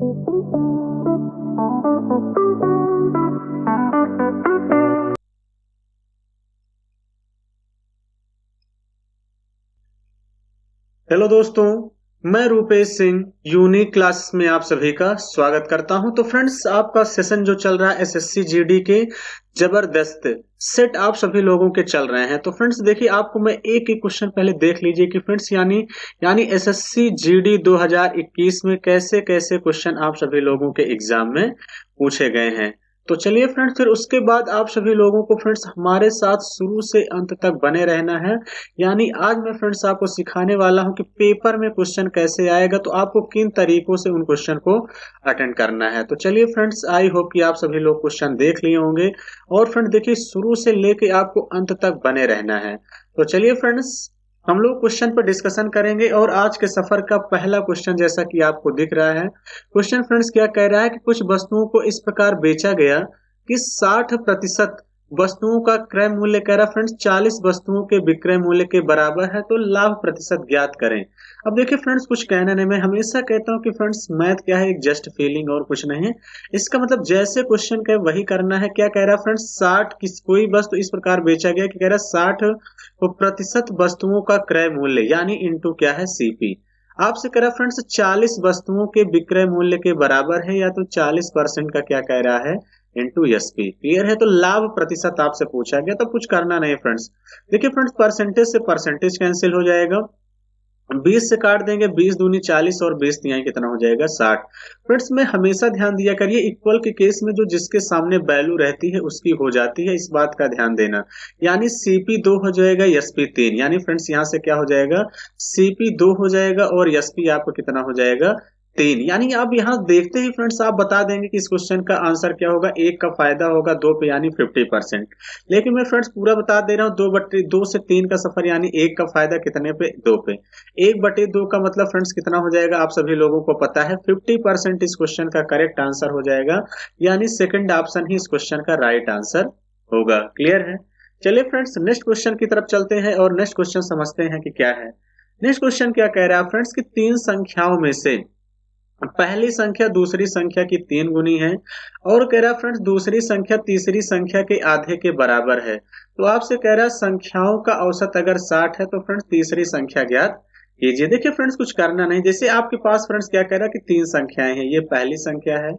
Hello दोस्तों, मैं Rupesh Singh unique class में आप सभी का स्वागत करता हूं। तो फ्रेंड्स, आपका सेशन जो चल रहा है एसएससी जीडी के जबरदस्त सेट आप सभी लोगों के चल रहे हैं। तो फ्रेंड्स देखिए, आपको मैं एक एक क्वेश्चन पहले देख लीजिए कि फ्रेंड्स यानी एसएससी जीडी 2021 में कैसे कैसे क्वेश्चन आप सभी लोगों के एग्जाम में पूछे गए हैं। तो चलिए फ्रेंड्स, फिर उसके बाद आप सभी लोगों को फ्रेंड्स हमारे साथ शुरू से अंत तक बने रहना है। यानी आज मैं फ्रेंड्स आपको सिखाने वाला हूं कि पेपर में क्वेश्चन कैसे आएगा, तो आपको किन तरीकों से उन क्वेश्चन को अटेंड करना है। तो चलिए फ्रेंड्स, आई होप कि आप सभी लोग क्वेश्चन देख लिए होंगे और फ्रेंड देखिए, शुरू से लेके आपको अंत तक बने रहना है। तो चलिए फ्रेंड्स, हम लोग क्वेश्चन पर डिस्कशन करेंगे और आज के सफर का पहला क्वेश्चन जैसा कि आपको दिख रहा है, क्वेश्चन फ्रेंड्स क्या कह रहा है कि कुछ वस्तुओं को इस प्रकार बेचा गया कि 60% वस्तुओं का क्रय मूल्य कह रहा फ्रेंड्स 40 वस्तुओं के विक्रय मूल्य के बराबर है, तो लाभ प्रतिशत ज्ञात करें। अब देखिए फ्रेंड्स, कुछ कहना नहीं, मैं हमेशा कहता हूं कि फ्रेंड्स मैथ क्या है, एक जस्ट फीलिंग और कुछ नहीं है। इसका मतलब जैसे क्वेश्चन का वही करना है। क्या कह रहा है फ्रेंड्स, 60 कोई वस्तु इस प्रकार बेचा गया कि कह रहा 60% वस्तुओं का क्रय मूल्य यानी इंटू क्या है सीपी। आपसे कह रहा फ्रेंड्स 40 वस्तुओं के विक्रय मूल्य के बराबर है, या तो 40% का क्या कह रहा है इंटू एसपी। क्लियर है। तो लाभ प्रतिशत आपसे पूछा गया, तो कुछ करना नहीं फ्रेंड्स। देखिए फ्रेंड्स, परसेंटेज से परसेंटेज कैंसिल हो जाएगा, 20 से काट देंगे, 20 दूनी 40 और 20 तिहाई कितना हो जाएगा 60। फ्रेंड्स में हमेशा ध्यान दिया करिए, इक्वल के केस में जो जिसके सामने वैल्यू रहती है उसकी हो जाती है, इस बात का ध्यान देना। यानी सीपी 2 हो जाएगा, एसपी 3। यानी फ्रेंड्स यहाँ से क्या हो जाएगा, सीपी 2 हो जाएगा और एसपी आपको कितना हो जाएगा 3। यानी आप यहाँ देखते ही फ्रेंड्स आप बता देंगे कि इस क्वेश्चन का आंसर क्या होगा। एक का फायदा होगा 2 पे यानी 50%। लेकिन मैं फ्रेंड्स पूरा बता दे रहा हूँ, 2 से 3 का सफर यानी एक का फायदा कितने पे 2 पे। 1/2 का मतलब फ्रेंड्स कितना हो जाएगा, आप सभी लोगों को पता है 50% इस क्वेश्चन का करेक्ट आंसर हो जाएगा। यानी सेकंड ऑप्शन ही इस क्वेश्चन का राइट आंसर होगा। क्लियर है। चलिए फ्रेंड्स, नेक्स्ट क्वेश्चन की तरफ चलते हैं और नेक्स्ट क्वेश्चन समझते हैं कि क्या है। नेक्स्ट क्वेश्चन क्या कह रहा है फ्रेंड्स कि 3 संख्याओं में से पहली संख्या दूसरी संख्या की 3 गुनी है, और कह रहा फ्रेंड्स दूसरी संख्या तीसरी संख्या के आधे के बराबर है। तो आपसे कह रहा है संख्याओं का औसत अगर 60 है तो फ्रेंड्स तीसरी संख्या ज्ञात कीजिए। देखिए फ्रेंड्स, कुछ करना नहीं। जैसे आपके पास फ्रेंड्स क्या कह रहा है कि 3 संख्याएं हैं, ये पहली संख्या है,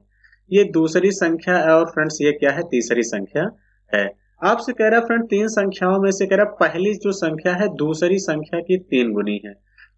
ये दूसरी संख्या है और फ्रेंड्स ये क्या है, तीसरी संख्या है। आपसे कह रहा है फ्रेंड 3 संख्याओं में से कह रहा पहली जो संख्या है दूसरी संख्या की 3 गुनी है।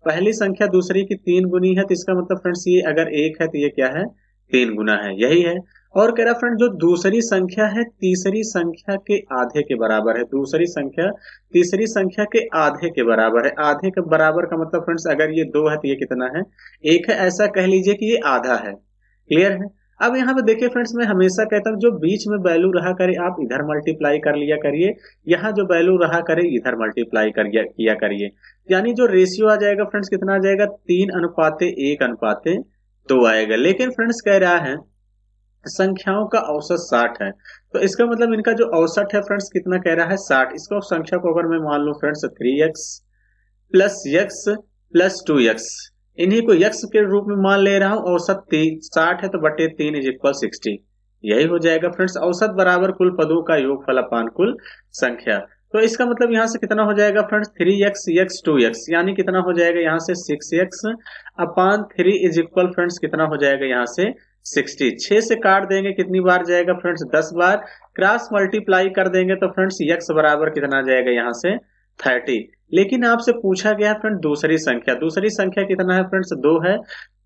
पहली संख्या दूसरी की 3 गुनी है, तो इसका मतलब फ्रेंड्स ये अगर 1 है तो ये क्या है 3 गुना है, यही है। और कह रहा फ्रेंड जो दूसरी संख्या है तीसरी संख्या के आधे के बराबर है। दूसरी संख्या तीसरी संख्या के आधे के बराबर है। आधे के बराबर का मतलब फ्रेंड्स अगर ये 2 है तो ये कितना है 1 है, ऐसा कह लीजिए कि ये आधा है। क्लियर है। अब यहाँ पे देखिए फ्रेंड्स, मैं हमेशा कहता हूँ जो बीच में वैल्यू रहा करे आप इधर मल्टीप्लाई कर लिया करिए, यहाँ जो वैल्यू रहा करे इधर मल्टीप्लाई किया करिए। यानी जो रेशियो आ जाएगा फ्रेंड्स कितना आ जाएगा 3:1:2 आएगा। लेकिन फ्रेंड्स कह रहा है संख्याओं का औसत 60 है, तो इसका मतलब इनका जो औसत है फ्रेंड्स कितना कह रहा है 60। इसको संख्या को अगर मैं मान लूं friends 3x plus x plus 2x, इन्हीं को x के रूप में मान ले रहा हूं। औसत 60 है तो बटे 3 इज इक्वल 60, यही हो जाएगा फ्रेंड्स। औसत बराबर कुल पदों का योगफल अपान कुल संख्या। तो इसका मतलब यहां से कितना हो जाएगा फ्रेंड्स 3x x 2x, यानी कितना हो जाएगा यहां से 6x upon 3 is equal friends कितना हो जाएगा यहां से 60। 6 से काट देंगे कितनी बार जाएगा फ्रेंड्स 10 बार। क्रॉस मल्टीप्लाई कर देंगे तो फ्रेंड्स x बराबर कितना जाएगा यहाँ से 30। लेकिन आपसे पूछा गया है फ्रेंड दूसरी संख्या कितना है फ्रेंड्स 2 है,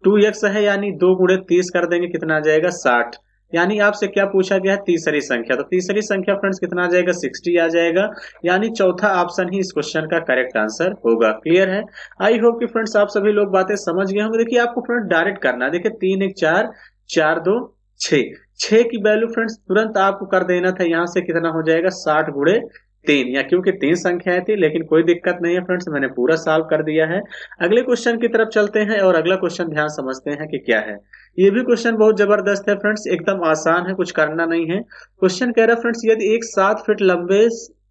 2x है, यानी 2 गुणे 30 कर देंगे कितना आ जाएगा 60। यानी आपसे क्या पूछा गया है तीसरी संख्या, तो तीसरी संख्या फ्रेंड्स कितना आ जाएगा 60 आ जाएगा। यानी चौथा ऑप्शन ही इस क्वेश्चन का करेक्ट आंसर होगा। क्लियर है। आई होप कि फ्रेंड्स आप सभी लोग बातें समझ गए होंगे। देखिए आपको फ्रेंड डायरेक्ट करना है। देखिए 3 1 4 4 2 6, 6 की वैल्यू फ्रेंड्स तुरंत आपको कर देना था, यहां से कितना हो जाएगा 60 गुणे 3, या क्योंकि 3 संख्याएं थी, लेकिन कोई दिक्कत नहीं है फ्रेंड्स, मैंने पूरा सॉल्व कर दिया है। अगले क्वेश्चन की तरफ चलते हैं और अगला क्वेश्चन ध्यान समझते हैं कि क्या है। ये भी क्वेश्चन बहुत जबरदस्त है फ्रेंड्स, एकदम आसान है, कुछ करना नहीं है। क्वेश्चन कह रहा है फ्रेंड्स यदि एक 7 फीट लंबे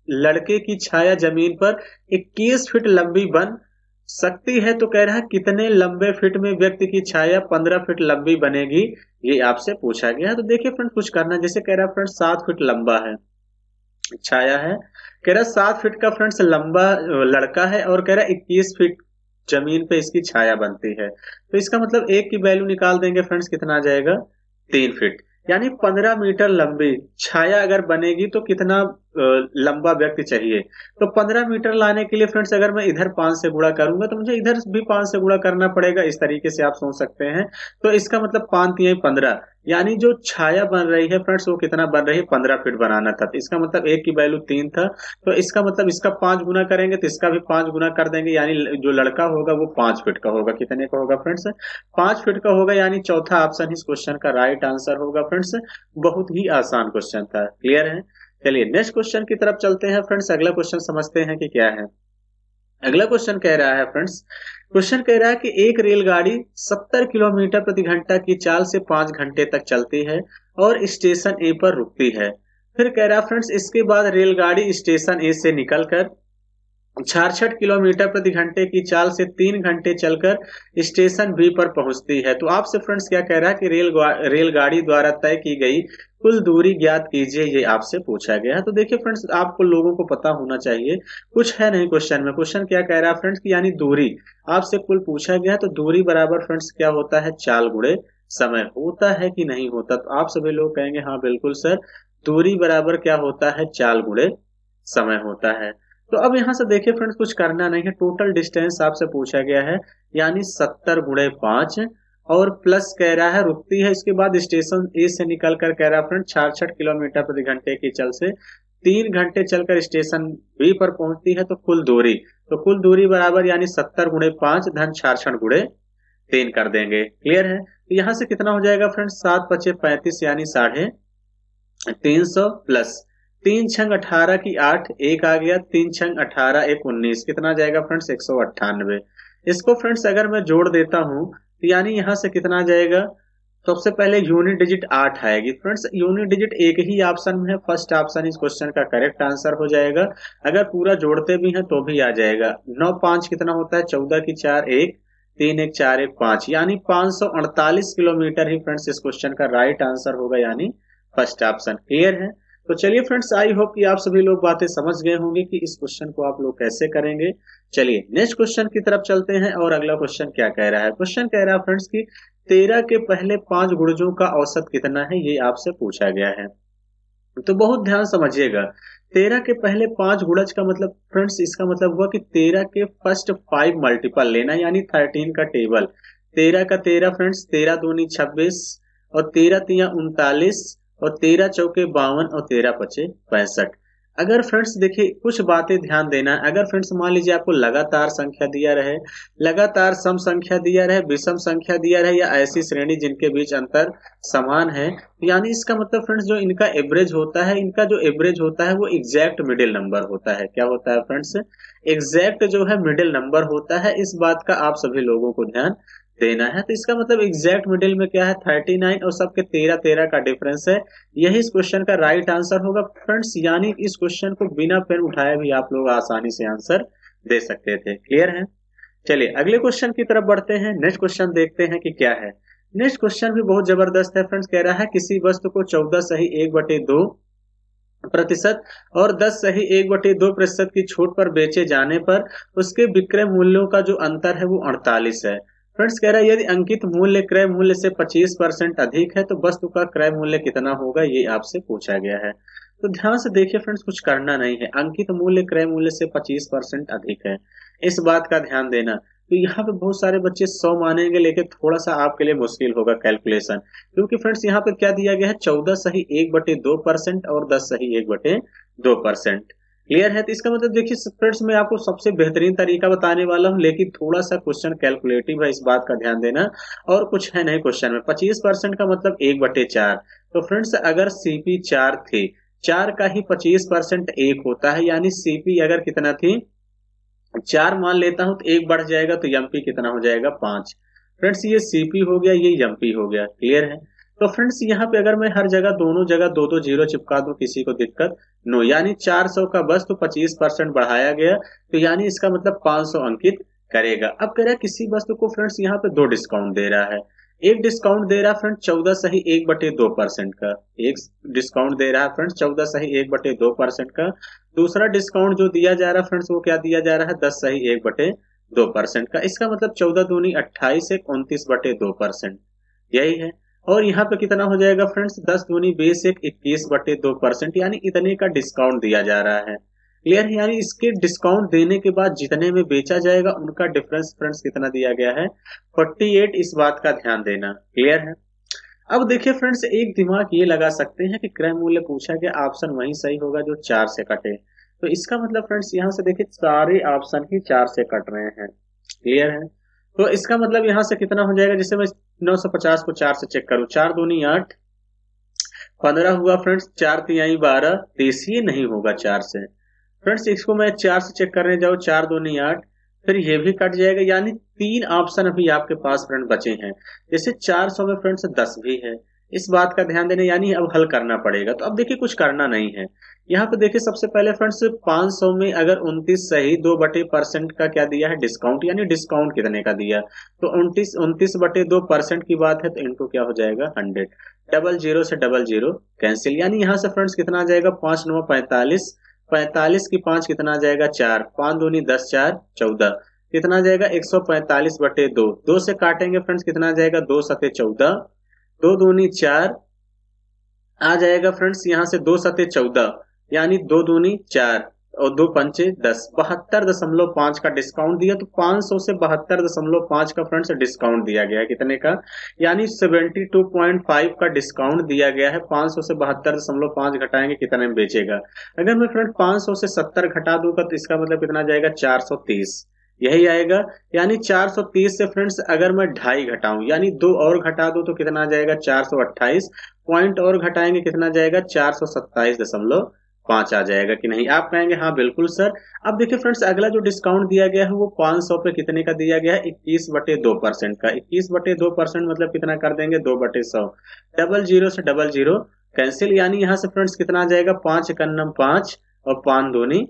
लड़के की छाया जमीन पर 21 फीट लंबी बन सकती है, तो कह रहा है कितने लंबे फीट में व्यक्ति की छाया 15 फीट लंबी बनेगी, ये आपसे पूछा गया है। तो देखिए फ्रेंड्स कुछ करना, जैसे कह रहा है फ्रेंड्स 7 फीट लंबा है, छाया है, कह रहा है 7 फीट का फ्रेंड्स लंबा लड़का है, और कह रहा है 21 फीट जमीन पे इसकी छाया बनती है। तो इसका मतलब एक की वैल्यू निकाल देंगे फ्रेंड्स, कितना आ जाएगा 3 फीट, यानी 15 मीटर लंबी छाया अगर बनेगी तो कितना लंबा व्यक्ति चाहिए। तो 15 मीटर लाने के लिए फ्रेंड्स अगर मैं इधर 5 से गुणा करूंगा तो मुझे इधर भी 5 से गुणा करना पड़ेगा, इस तरीके से आप सोच सकते हैं। तो इसका मतलब 5 तिहाई 15, यानी जो छाया बन रही है फ्रेंड्स वो कितना बन रही है, 15 फीट बनाना था। तो इसका मतलब एक की वैल्यू 3 था, तो इसका मतलब इसका 5 गुना करेंगे तो इसका भी 5 गुना कर देंगे, यानी जो लड़का होगा वो 5 फीट का होगा। कितने का होगा फ्रेंड्स, 5 फीट का होगा, यानी चौथा ऑप्शन इस क्वेश्चन का राइट आंसर होगा फ्रेंड्स। बहुत ही आसान क्वेश्चन था, क्लियर है। चलिए नेक्स्ट क्वेश्चन की तरफ चलते हैं फ्रेंड्स, अगला क्वेश्चन समझते हैं कि क्या है। अगला क्वेश्चन कह रहा है फ्रेंड्स, क्वेश्चन कह रहा है कि एक रेलगाड़ी 70 किलोमीटर प्रति घंटा की चाल से 5 घंटे तक चलती है और स्टेशन ए पर रुकती है। फिर कह रहा है फ्रेंड्स इसके बाद रेलगाड़ी स्टेशन ए से निकलकर 66 किलोमीटर प्रति घंटे की चाल से 3 घंटे चलकर स्टेशन बी पर पहुंचती है। तो आपसे फ्रेंड्स क्या कह रहा है कि रेलगाड़ी द्वारा तय की गई कुल दूरी ज्ञात कीजिए, ये आपसे पूछा गया है। तो देखिए फ्रेंड्स आपको लोगों को पता होना चाहिए, कुछ है नहीं क्वेश्चन में। क्वेश्चन क्या कह रहा है फ्रेंड्स की यानी दूरी आपसे कुल पूछा गया है, तो दूरी बराबर फ्रेंड्स क्या होता है, चाल गुणे समय होता है कि नहीं होता। तो आप सभी लोग कहेंगे हाँ बिल्कुल सर, दूरी बराबर क्या होता है, चाल गुणे समय होता है। तो अब यहां से देखिए फ्रेंड्स कुछ करना नहीं है, टोटल डिस्टेंस आपसे पूछा गया है, यानी 70 गुणे 5, और प्लस कह रहा है रुकती है, इसके बाद स्टेशन ए से निकल कर कह रहा है फ्रेंड 66 किलोमीटर प्रति घंटे की चल से 3 घंटे चलकर स्टेशन बी पर पहुंचती है। तो कुल दूरी, तो कुल दूरी बराबर यानी 70 गुणे 5 धन 66 गुणे 3 कर देंगे, क्लियर है। तो यहां से कितना हो जाएगा फ्रेंड्स, 7 पचे 35 यानी 350 प्लस 3 छंग 18 की 8, एक आ गया, 3 छंग 18 एक 19, कितना जाएगा फ्रेंड्स 198। इसको फ्रेंड्स अगर मैं जोड़ देता हूं तो यानी यहां से कितना जाएगा, सबसे पहले यूनिट डिजिट 8 आएगी फ्रेंड्स, यूनिट डिजिट एक ही ऑप्शन में है, फर्स्ट ऑप्शन इस क्वेश्चन का करेक्ट आंसर हो जाएगा। अगर पूरा जोड़ते भी हैं तो भी आ जाएगा। 9 5 कितना होता है, 14 की 4 1, 3 1 4 1 5, यानी 548 किलोमीटर ही फ्रेंड्स इस क्वेश्चन का राइट आंसर होगा, यानी फर्स्ट ऑप्शन, क्लियर है। तो चलिए फ्रेंड्स आई होप कि आप सभी लोग बातें समझ गए होंगे कि इस क्वेश्चन को आप लोग कैसे करेंगे। चलिए नेक्स्ट क्वेश्चन की तरफ चलते हैं, और अगला क्वेश्चन क्या कह रहा है। क्वेश्चन कह रहा है फ्रेंड्स कि 13 के पहले 5 गुणजों का औसत कितना है, ये आपसे पूछा गया है। तो बहुत ध्यान समझिएगा, 13 के पहले 5 गुणज का मतलब फ्रेंड्स इसका मतलब हुआ कि 13 के फर्स्ट 5 मल्टीपल लेना, यानी 13 का टेबल। 13 का 13 फ्रेंड्स, 13 दूनी 26, और 13 तिया 39, और 13 चौके 52, और 13 पचे 65। अगर फ्रेंड्स देखिए कुछ बातें ध्यान देना है, अगर फ्रेंड्स मान लीजिए आपको लगातार संख्या दिया रहे, लगातार सम संख्या दिया रहे, विषम संख्या दिया रहे, या ऐसी श्रेणी जिनके बीच अंतर समान है, यानी इसका मतलब फ्रेंड्स जो इनका एवरेज होता है, इनका जो एवरेज होता है वो एग्जैक्ट मिडिल नंबर होता है। क्या होता है फ्रेंड्स, एग्जैक्ट जो है मिडिल नंबर होता है। इस बात का आप सभी लोगों को ध्यान देना है। तो इसका मतलब एग्जैक्ट मिडिल में क्या है, 39, और सबके 13 13 का डिफरेंस है। यही इस क्वेश्चन का राइट आंसर होगा फ्रेंड्स, यानी इस क्वेश्चन को बिना पेन उठाए भी आप लोग आसानी से आंसर दे सकते थे, क्लियर है। चलिए अगले क्वेश्चन की तरफ बढ़ते हैं, नेक्स्ट क्वेश्चन देखते हैं कि क्या है। नेक्स्ट क्वेश्चन भी बहुत जबरदस्त है फ्रेंड्स, कह रहा है किसी वस्तु को 14 सही 1/2% और 10 सही 1/2% की छूट पर बेचे जाने पर उसके विक्रय मूल्यों का जो अंतर है वो 48 है। फ्रेंड्स कह रहा है यदि अंकित मूल्य क्रय मूल्य से 25% अधिक है तो वस्तु का क्रय मूल्य कितना होगा, ये आपसे पूछा गया है। तो ध्यान से देखिए फ्रेंड्स कुछ करना नहीं है, अंकित मूल्य क्रय मूल्य से 25% अधिक है, इस बात का ध्यान देना। तो यहाँ पे बहुत सारे बच्चे 100 मानेंगे, लेकिन थोड़ा सा आपके लिए मुश्किल होगा कैलकुलेशन, क्योंकि फ्रेंड्स यहाँ पे क्या दिया गया है, 14 सही 1/2% और 10 सही 1/2%, क्लियर है। तो इसका मतलब देखिए फ्रेंड्स मैं आपको सबसे बेहतरीन तरीका बताने वाला हूँ, लेकिन थोड़ा सा क्वेश्चन कैलकुलेटिव है, इस बात का ध्यान देना। और कुछ है नहीं क्वेश्चन में, 25% का मतलब 1/4। तो फ्रेंड्स अगर सीपी 4 थी, 4 का ही 25% 1 होता है, यानी सीपी अगर कितना थी 4 मान लेता हूं तो 1 बढ़ जाएगा, तो एमपी कितना हो जाएगा 5। फ्रेंड्स ये सीपी हो गया, ये एमपी हो गया, क्लियर है। तो फ्रेंड्स यहाँ पे अगर मैं हर जगह दोनों जगह 2 जीरो चिपका दूं, किसी को दिक्कत नो, यानी 400 का बस तो 25% बढ़ाया गया, तो यानी इसका मतलब 500 अंकित करेगा। अब कह रहा है किसी वस्तु को फ्रेंड्स यहाँ पे 2 डिस्काउंट दे रहा है। एक डिस्काउंट दे रहा है फ्रेंड्स 14 सही 1/2% का, एक डिस्काउंट दे रहा है फ्रेंड्स 14 सही 1/2% का। दूसरा डिस्काउंट जो दिया जा रहा है फ्रेंड्स वो क्या दिया जा रहा है 10 सही 1/2% का। इसका मतलब 14 दूनी 28 एक 29/2%, यही है। और यहाँ पे कितना हो जाएगा फ्रेंड्स 10 दूनी 20 एक 21/2%, यानी इतने का डिस्काउंट दिया जा रहा है। क्लियर है, यानी इसके डिस्काउंट देने के बाद जितने में बेचा जाएगा उनका डिफरेंस फ्रेंड्स कितना दिया गया है 48। इस बात का ध्यान देना। क्लियर है। अब देखिए फ्रेंड्स एक दिमाग ये लगा सकते हैं कि क्रय मूल्य पूछा गया, ऑप्शन वही सही होगा जो 4 से कटे। तो इसका मतलब फ्रेंड्स यहाँ से देखिए सारे ऑप्शन ही 4 से कट रहे हैं। क्लियर है। तो इसका मतलब यहाँ से कितना हो जाएगा, जैसे मैं 950 को 4 से चेक करूं, 4 दूनी 8, 15 हुआ फ्रेंड्स, 4 तिहाई 12, 30 ये नहीं होगा 4 से। फ्रेंड्स इसको मैं 4 से चेक करने जाऊं, 4 दूनी 8, फिर ये भी कट जाएगा, यानी 3 ऑप्शन अभी आपके पास फ्रेंड बचे हैं। जैसे 400 में फ्रेंड्स 10 भी है, इस बात का ध्यान देना, यानी अब हल करना पड़ेगा। तो अब देखिए कुछ करना नहीं है। यहाँ पे देखिए सबसे पहले फ्रेंड्स 500 में अगर 29 सही 2/% का क्या दिया है डिस्काउंट, यानी डिस्काउंट कितने का दिया, तो 29/2% की बात है, तो इनटू क्या हो जाएगा 100। 00 से 00 कैंसिल, यानी यहाँ से फ्रेंड्स कितना आ जाएगा 5 9 45, 45 की 5 कितना आ जाएगा 4, 5 दूनी 10 4 14, कितना आ जाएगा 145/2। 2 से काटेंगे फ्रेंड्स कितना आ जाएगा 2 सते 14, 2 दूनी 4 आ जाएगा फ्रेंड्स, यहाँ से 2 सते 14, यानी 2 दूनी 4 और 2 पंचे 10, 72.5 का डिस्काउंट दिया। तो 500 से 72.5 का फ्रेंड्स डिस्काउंट दिया गया है, कितने का, यानी 72.5 का डिस्काउंट दिया गया है। 500 से 72.5 घटाएंगे कितने में बेचेगा। अगर मैं फ्रेंड 500 से 70 घटा दूंगा तो इसका मतलब कितना जाएगा 430, यही आएगा। यानी 430 से फ्रेंड्स अगर मैं 2.5 घटाऊं, यानी 2 और घटा दूं तो कितना आ जाएगा 428, पॉइंट और घटाएंगे कितना जाएगा 427.5 आ जाएगा कि नहीं। आप कहेंगे हाँ बिल्कुल सर। अब देखिए फ्रेंड्स अगला जो डिस्काउंट दिया गया है वो 500 पे कितने का दिया गया है 21/2% का। 21/2% मतलब कितना कर देंगे 2/100। 00 से 00 कैंसिल, यानी यहाँ से फ्रेंड्स कितना आ जाएगा 5 एकन्नम 5 और 5 दूनी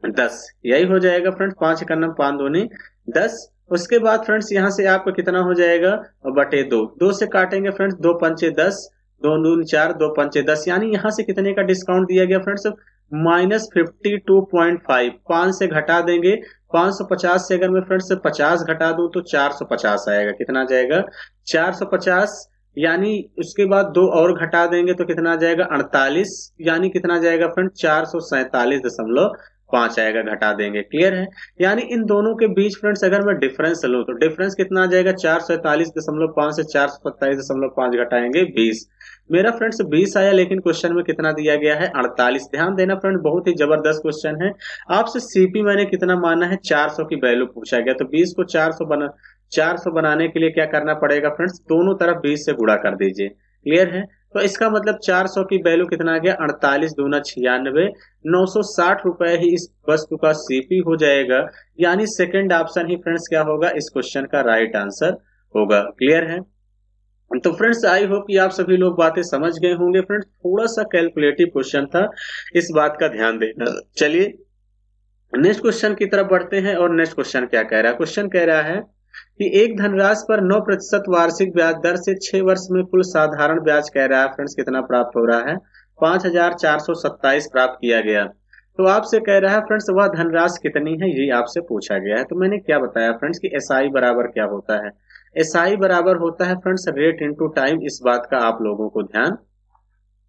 10, यही हो जाएगा फ्रेंड्स 5 एकन्नम 5 दूनी 10। उसके बाद फ्रेंड्स यहाँ से आपका कितना हो जाएगा बटे 2, 2 से काटेंगे फ्रेंड्स 2 पंचे 10, 2 दूनी 4, 2 पंचे 10, यानी यहाँ से कितने का डिस्काउंट दिया गया फ्रेंड्स -52.5। 5 से घटा देंगे, 550 से अगर मैं फ्रेंड्स 50 घटा दूं तो 450 आएगा, कितना जाएगा 450, यानी उसके बाद 2 और घटा देंगे तो कितना जाएगा 48, यानी कितना जाएगा फ्रेंड 447.5 आएगा, घटा देंगे। क्लियर है। यानी इन दोनों के बीच फ्रेंड्स अगर मैं डिफरेंस लूं तो डिफरेंस कितना आ जाएगा 447.5 से 427.5 घटाएंगे 20, मेरा फ्रेंड्स 20 आया, लेकिन क्वेश्चन में कितना दिया गया है 48। ध्यान देना फ्रेंड बहुत ही जबरदस्त क्वेश्चन है। आपसे सीपी मैंने कितना माना है 400 की वैल्यू पूछा गया, तो 20 को 400 बनाने के लिए क्या करना पड़ेगा फ्रेंड्स, दोनों तरफ 20 से गुणा कर दीजिए। क्लियर है। तो इसका मतलब 400 की वैल्यू कितना आ गया 48 दूना 96, 960 रुपए ही इस वस्तु का सीपी हो जाएगा। यानी सेकंड ऑप्शन ही फ्रेंड्स क्या होगा इस क्वेश्चन का राइट आंसर होगा। क्लियर है। तो फ्रेंड्स आई होप कि आप सभी लोग बातें समझ गए होंगे। फ्रेंड्स थोड़ा सा कैलकुलेटिव क्वेश्चन था, इस बात का ध्यान देना। चलिए नेक्स्ट क्वेश्चन की तरफ बढ़ते हैं। और नेक्स्ट क्वेश्चन क्या कह रहा है, क्वेश्चन कह रहा है कि एक धनराशि पर 9% वार्षिक ब्याज दर से 6 वर्ष में कुल साधारण ब्याज कह रहा है फ्रेंड्स कितना प्राप्त हो रहा है 5427 प्राप्त किया गया। तो आपसे कह रहा है फ्रेंड्स वह धनराशि कितनी है, ये आपसे पूछा गया है। तो मैंने क्या बताया फ्रेंड्स कि एसआई बराबर क्या होता है, एसआई बराबर होता है फ्रेंड्स रेट इनटू टाइम। इस बात का आप लोगों को ध्यान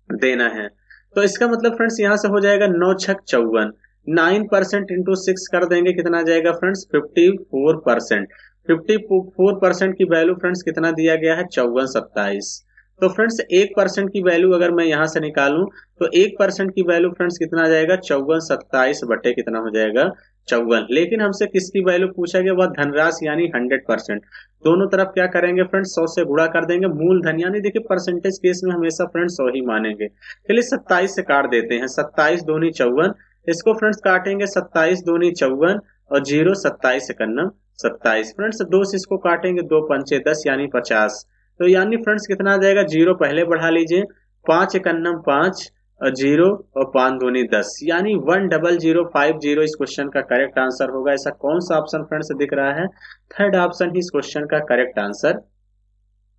देना है। तो इसका मतलब फ्रेंड्स यहां से हो जाएगा 9 छक 54, 9% इंटू 6 कर देंगे कितना जाएगा फ्रेंड्स 54%। 54% की वैल्यू फ्रेंड्स कितना दिया गया है 5427। तो फ्रेंड्स 1% की वैल्यू अगर मैं यहां से निकालूं तो 1% की वैल्यू फ्रेंड्स कितना जाएगा 5427 बटे कितना हो जाएगा 54। लेकिन हमसे किसकी वैल्यू पूछा गया वह धनराशि यानी 100%। दोनों तरफ क्या करेंगे फ्रेंड्स 100 से गुणा कर देंगे, मूलधन यानी देखिए परसेंटेज केस में हमेशा फ्रेंड्स 100 ही मानेंगे। चलिए 27 से काट देते हैं, 27 दूनी 54, इसको फ्रेंड्स काटेंगे 27 दूनी 54 और 0 27 एकन्नम 27। फ्रेंड्स 2 से इसको काटेंगे 2 पंचे 10 यानी 50। तो यानी फ्रेंड्स कितना आ जाएगा 0 पहले बढ़ा लीजिए, 5 एकन्नम 5 0 और 5 दूनी 10 यानी 10050 इस क्वेश्चन का करेक्ट आंसर होगा। ऐसा कौन सा ऑप्शन फ्रेंड्स दिख रहा है? थर्ड ऑप्शन ही इस क्वेश्चन का करेक्ट आंसर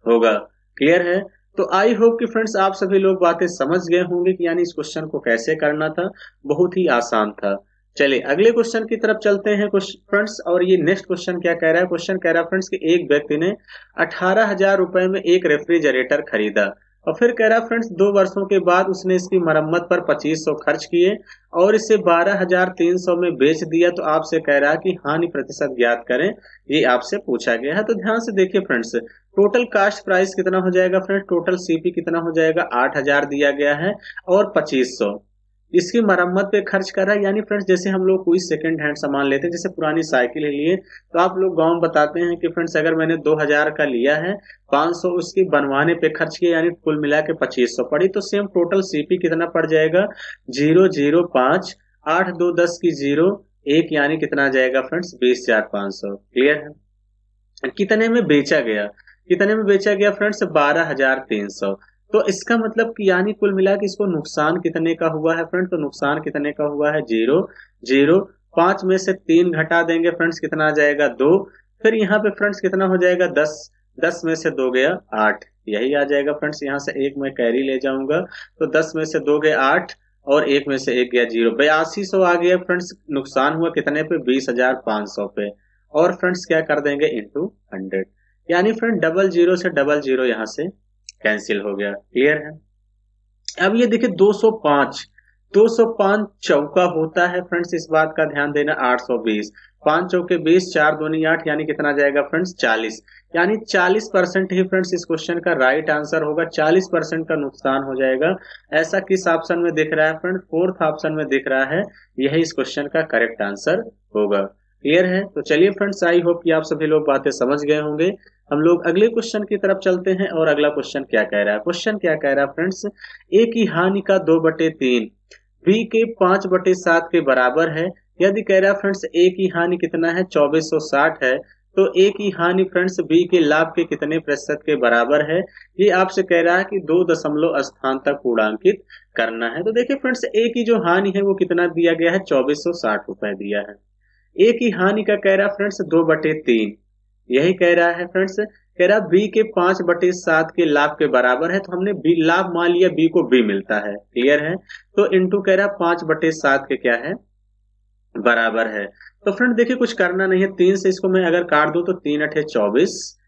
होगा। क्लियर है? तो आई होप कि फ्रेंड्स आप सभी लोग बातें समझ गए होंगे कि यानी इस क्वेश्चन को कैसे करना था। बहुत ही आसान था। चलिए अगले क्वेश्चन की तरफ चलते हैं फ्रेंड्स। और ये नेक्स्ट क्वेश्चन क्या कह रहा है? क्वेश्चन कह रहा है फ्रेंड्स कि एक व्यक्ति ने 18,000 रुपए में एक रेफ्रिजरेटर खरीदा और फिर कह रहा है फ्रेंड्स 2 वर्षों के बाद उसने इसकी मरम्मत पर 2500 खर्च किए और इसे 12,300 में बेच दिया। तो आपसे कह रहा है कि हानि प्रतिशत ज्ञात करें। ये आपसे पूछा गया है। तो ध्यान से देखिए फ्रेंड्स, टोटल कास्ट प्राइस कितना हो जाएगा फ्रेंड्स? टोटल सीपी कितना हो जाएगा? 8,000 दिया गया है और 2500 इसकी मरम्मत पे खर्च कर रहा है। यानी फ्रेंड्स जैसे हम लोग कोई सेकंड हैंड सामान लेते हैं, जैसे पुरानी साइकिल लिए, तो आप लोग गांव बताते हैं कि फ्रेंड्स अगर मैंने 2,000 का लिया है, 500 उसकी बनवाने पे खर्च किया, यानी कुल मिला के 2500 पड़ी। तो सेम टोटल सीपी कितना पड़ जाएगा? 005 8 2 10 की 0 1 यानी कितना जाएगा फ्रेंड्स? 20,500। क्लियर है? कितने में बेचा गया? कितने में बेचा गया फ्रेंड्स? 12,300। तो इसका मतलब कि यानी कुल मिला के इसको नुकसान कितने का हुआ है फ्रेंड्स? तो नुकसान कितने का हुआ है? 0 0 5 में से 3 घटा देंगे फ्रेंड्स, कितना आ जाएगा? 2। फिर यहाँ पे फ्रेंड्स कितना हो जाएगा? 10 10 में से 2 गया 8, यही आ जाएगा फ्रेंड्स। यहाँ से एक मैं कैरी ले जाऊंगा, तो 10 में से 2 गए 8 और 1 में से 1 गया 0। 8200 आ गया फ्रेंड्स। नुकसान हुआ कितने पे? 20,500 पे। और फ्रेंड्स क्या कर देंगे? इंटू 100, यानी फ्रेंड डबल जीरो से डबल जीरो यहां से कैंसिल हो गया। क्लियर है? अब ये देखिए 205 205 चौका होता है फ्रेंड्स, इस बात का ध्यान देना। 820 5 चौके 20 4 दूनी 8 यानी कितना जाएगा फ्रेंड्स? 40। यानी 40% ही फ्रेंड्स इस क्वेश्चन का राइट आंसर होगा। 40% का नुकसान हो जाएगा। ऐसा किस ऑप्शन में दिख रहा है फ्रेंड? फोर्थ ऑप्शन में दिख रहा है। यही इस क्वेश्चन का करेक्ट आंसर होगा। क्लियर है? तो चलिए फ्रेंड्स, आई होप कि आप सभी लोग बातें समझ गए होंगे। हम लोग अगले क्वेश्चन की तरफ चलते हैं। और अगला क्वेश्चन क्या कह रहा है? क्वेश्चन क्या कह रहा है फ्रेंड्स? ए की हानि का 2/3 बी के 5/7 के बराबर है। यदि कह रहा है फ्रेंड्स ए की हानि कितना है? 2460 है। तो ए की हानि फ्रेंड्स बी के लाभ के कितने प्रतिशत के बराबर है? ये आपसे कह रहा है कि 2 दशमलव स्थान तक पूर्णांकित करना है। तो देखिए फ्रेंड्स, ए की जो हानि है वो कितना दिया गया है? 2460 रुपए दिया है। ए की हानि का कह रहा है फ्रेंड्स 2/3, यही कह रहा है फ्रेंड्स। कह रहा बी के 5/7 के लाभ के बराबर है। तो हमने बी लाभ मान लिया, बी को बी मिलता है। क्लियर है? तो इंटू कह रहा 5/7 के क्या है? बराबर है। तो फ्रेंड देखिए कुछ करना नहीं है। 3 से इसको मैं अगर काट दूं तो 3 8 24,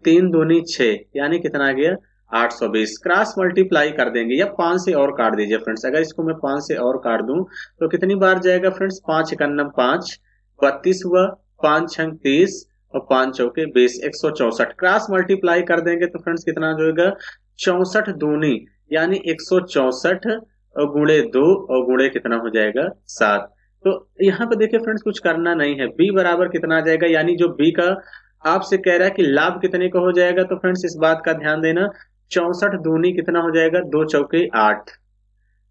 3 दूनी 6 यानी कितना आ गया? 820। क्रॉस मल्टीप्लाई कर देंगे या 5 से और काट दीजिए फ्रेंड्स। अगर इसको मैं 5 से और काट दूं तो कितनी बार जाएगा फ्रेंड्स? 5 1 5 32 हुआ, 5 6 30 और 5 चौके 20, 164। क्रॉस मल्टीप्लाई कर देंगे तो फ्रेंड्स कितना होगा? 64 दूनी यानी 164 और गुणे 2 और गुणे कितना हो जाएगा? 7। तो यहाँ पे देखिए फ्रेंड्स कुछ करना नहीं है। बी बराबर कितना आ जाएगा? यानी जो बी का आपसे कह रहा है कि लाभ कितने का हो जाएगा, तो फ्रेंड्स इस बात का ध्यान देना। 64 दूनी कितना हो जाएगा? 2 चौके 8,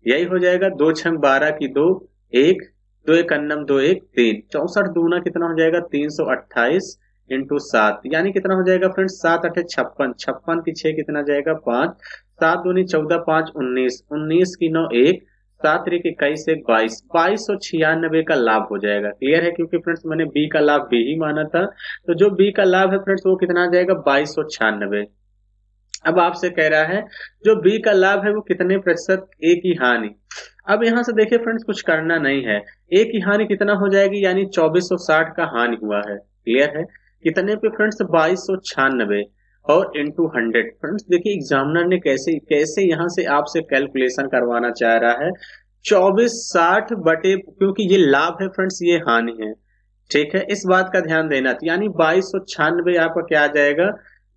यही हो जाएगा। 2 6 12 की 2 1, 2 1 2 1 3। 64 दूना कितना हो जाएगा? 328 इंटू 7 यानी कितना हो जाएगा फ्रेंड्स? 7 8 56, 56 की 6 कितना जाएगा? 5, 7 दूनी 14 5 19, 19 की 9 1, 7 3 21 1 22, 2296 का लाभ हो जाएगा। क्लियर है? क्योंकि फ्रेंड्स मैंने बी का लाभ बी ही माना था। तो जो बी का लाभ है फ्रेंड्स वो कितना आ जाएगा? 2296। अब आपसे कह रहा है जो बी का लाभ है वो कितने प्रतिशत ए की हानि। अब यहां से देखिए फ्रेंड्स कुछ करना नहीं है। ए की हानि कितना हो जाएगी? यानी 2460 का हानि हुआ है। क्लियर है? कितने पे फ्रेंड्स? 2296 और इंटू 100। फ्रेंड्स देखिए एग्जामिनर ने कैसे कैसे यहां से आपसे कैलकुलेशन करवाना चाह रहा है। 2460 बटे, क्योंकि ये लाभ है फ्रेंड्स, ये हानि है। ठीक है, इस बात का ध्यान देना। यानी 2296 आपका क्या आ जाएगा?